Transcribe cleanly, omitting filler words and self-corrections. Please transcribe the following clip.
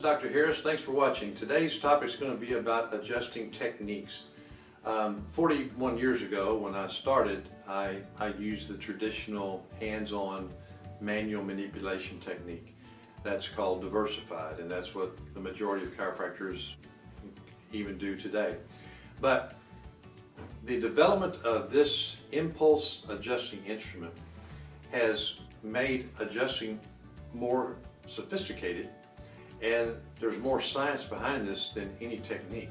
Dr. Harris. Thanks for watching. Today's topic is going to be about adjusting techniques. 41 years ago when I started, I used the traditional hands-on manual manipulation technique. That's called diversified, and that's what the majority of chiropractors even do today. But the development of this impulse adjusting instrument has made adjusting more sophisticated, and there's more science behind this than any technique.